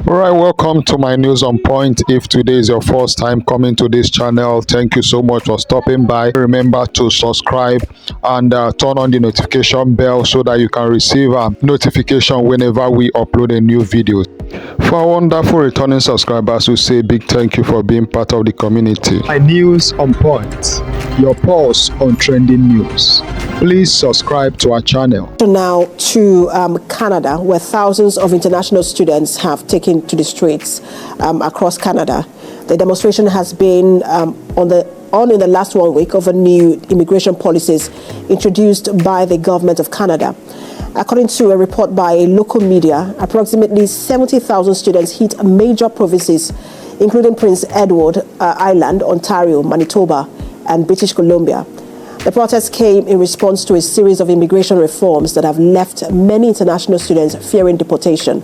All right, welcome to my news on point. If today is your first time coming to this channel, thank you so much for stopping by. Remember to subscribe and turn on the notification bell so that you can receive a notification whenever we upload a new video. For our wonderful returning subscribers, we say big thank you for being part of the community. My news on point, your pulse on trending news. Please subscribe to our channel. Now to Canada, where thousands of international students have taken to the streets across Canada. The demonstration has been in the last 1 week over new immigration policies introduced by the government of Canada. According to a report by a local media, approximately 70,000 students hit major provinces, including Prince Edward Island, Ontario, Manitoba, and British Columbia. The protest came in response to a series of immigration reforms that have left many international students fearing deportation.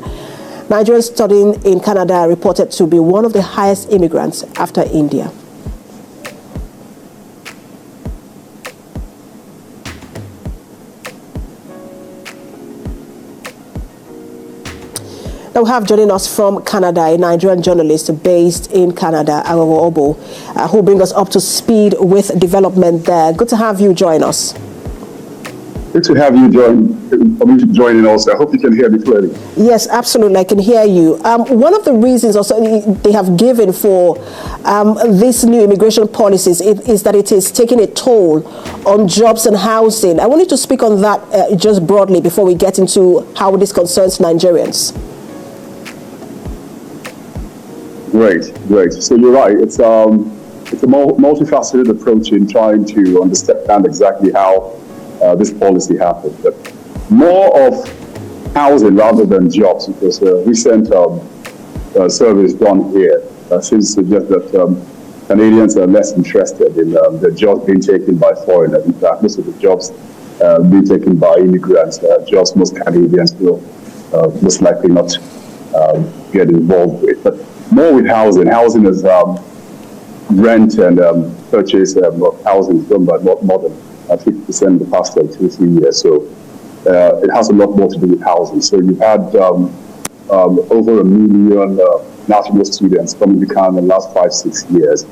Nigerians studying in Canada are reported to be one of the highest immigrants after India. Now we have joining us from Canada a Nigerian journalist based in Canada, Agogo Obo, who brings us up to speed with development there. Good to have you join us. Good to have you joining also. I hope you can hear me clearly. Yes, absolutely. I can hear you. One of the reasons also they have given for these new immigration policies is that it is taking a toll on jobs and housing. I wanted to speak on that just broadly before we get into how this concerns Nigerians. Great. So you're right. It's a multifaceted approach in trying to understand exactly how this policy happened. But more of housing rather than jobs, because recent surveys done here seems to suggest that Canadians are less interested in the jobs being taken by foreigners. In fact, most of the jobs being taken by immigrants, jobs most Canadians will most likely not get involved with. But more with housing. Housing is rent and purchase of housing is done by more than 50% in the past 2-3 years. So it has a lot more to do with housing. So you've had over 1 million national students coming to Canada in the last 5-6 years.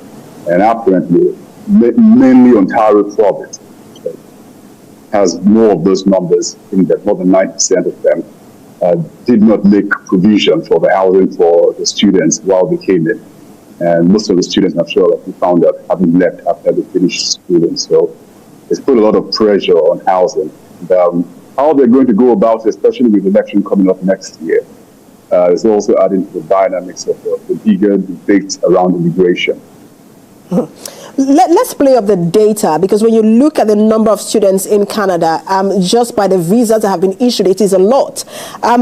And apparently, mainly Ontario province has more of those numbers in that. More than 9% of them did not make provision for the housing for the students while they came in. And most of the students, I'm sure, like we found out, haven't left after they finished schooling. So it's put a lot of pressure on housing. And, how they're going to go about it, especially with the election coming up next year, is also adding to the dynamics of the bigger debate around immigration. Let's play up the data, because when you look at the number of students in Canada, just by the visas that have been issued, it is a lot.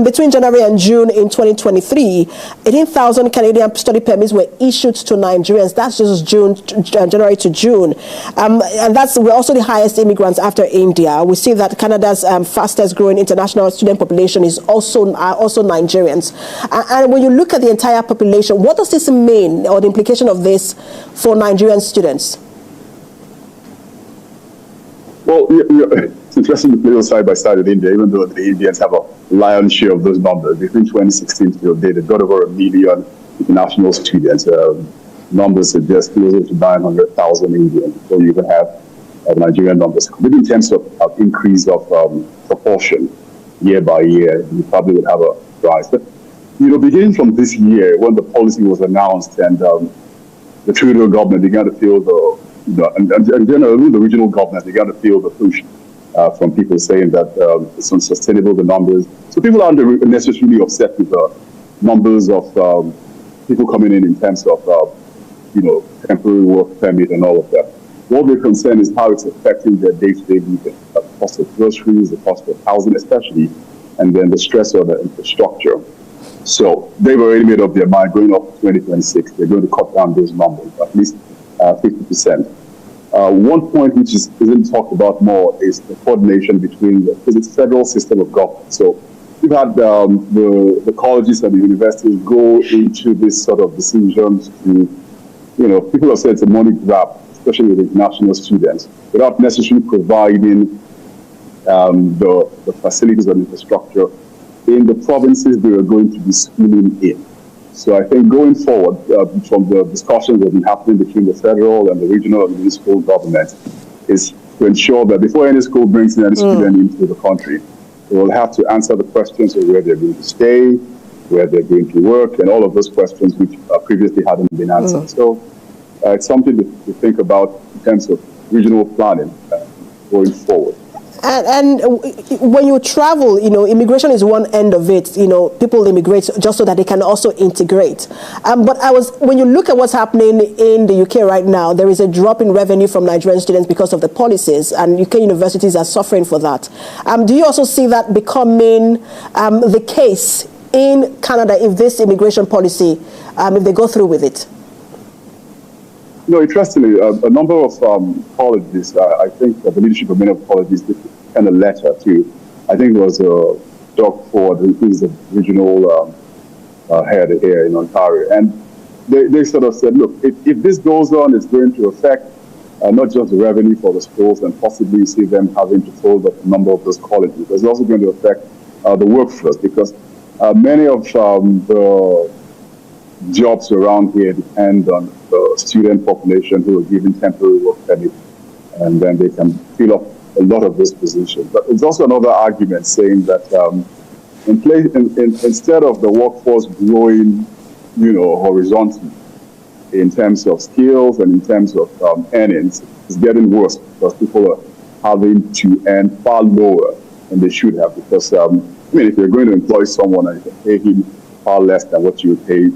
Between January and June in 2023, 18,000 Canadian study permits were issued to Nigerians. That's just January to June. And we're also the highest immigrants after India. We see that Canada's fastest growing international student population is also Nigerians. And when you look at the entire population, what does this mean, or the implication of this for Nigerian students? Well, it's interesting to play side by side with India, even though the Indians have a lion's share of those numbers. Between 2016 to today, they've got over 1 million international students. Numbers suggest closer to 900,000 Indians before you even have Nigerian numbers. Maybe in terms of increase of proportion year by year, you probably would have a rise. But, beginning from this year, when the policy was announced and the Trudeau government began to feel and generally the regional government began to feel the push from people saying that it's unsustainable, the numbers. So people aren't necessarily upset with the numbers of people coming in terms of, temporary work permit and all of that. What they're concerned is how it's affecting their day-to-day living, the cost of groceries, the cost of housing especially, and then the stress on the infrastructure. So they've already made up their mind going up to 2026. They're going to cut down those numbers, at least 50%. One point which isn't talked about more is the coordination because it's a federal system of government. So we've had the colleges and the universities go into this sort of decisions to, people have said it's a money grab, especially with international students, without necessarily providing the facilities and infrastructure in the provinces they are going to be schooling in. So I think going forward, from the discussions that have been happening between the federal and the regional and municipal government, is to ensure that before any school brings in any student into the country, they will have to answer the questions of where they're going to stay, where they're going to work, and all of those questions which previously hadn't been answered. So it's something to think about in terms of regional planning going forward. And when you travel, immigration is one end of it. People immigrate just so that they can also integrate. But when you look at what's happening in the UK right now, there is a drop in revenue from Nigerian students because of the policies, and UK universities are suffering for that. Do you also see that becoming the case in Canada if this immigration policy, if they go through with it? Interestingly, a number of colleges, I think the leadership of many of colleges did send a letter to, I think it was Doug Ford, who is the regional head here in Ontario. And they sort of said, look, if this goes on, it's going to affect not just the revenue for the schools and possibly see them having to fold up a number of those colleges. It's also going to affect the workforce because many of the jobs around here depend on the student population who are given temporary work permit, and then they can fill up a lot of those positions. But it's also another argument saying that instead of the workforce growing, horizontally in terms of skills and in terms of earnings, it's getting worse because people are having to earn far lower than they should have. Because if you're going to employ someone and you can pay him far less than what you would pay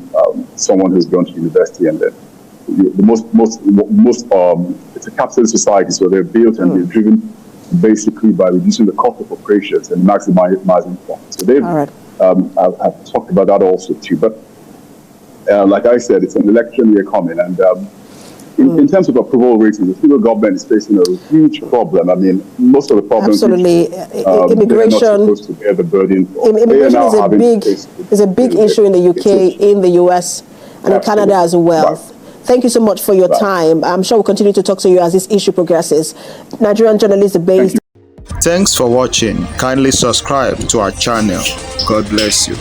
someone who's gone to university, and then it's a capitalist society, so they're built and they're driven basically by reducing the cost of operations and maximizing profits. So they've I've talked about that also too. But like I said, it's an election year coming, and in terms of approval ratings, the federal government is facing a huge problem. I mean, most of the problems absolutely immigration. They're not supposed to bear the burden for. Immigration is a big issue in the UK, in the US, and in Canada as well. Right. Thank you so much for your time. I'm sure we'll continue to talk to you as this issue progresses. Nigerian journalist based. Thanks for watching. Kindly subscribe to our channel. God bless you.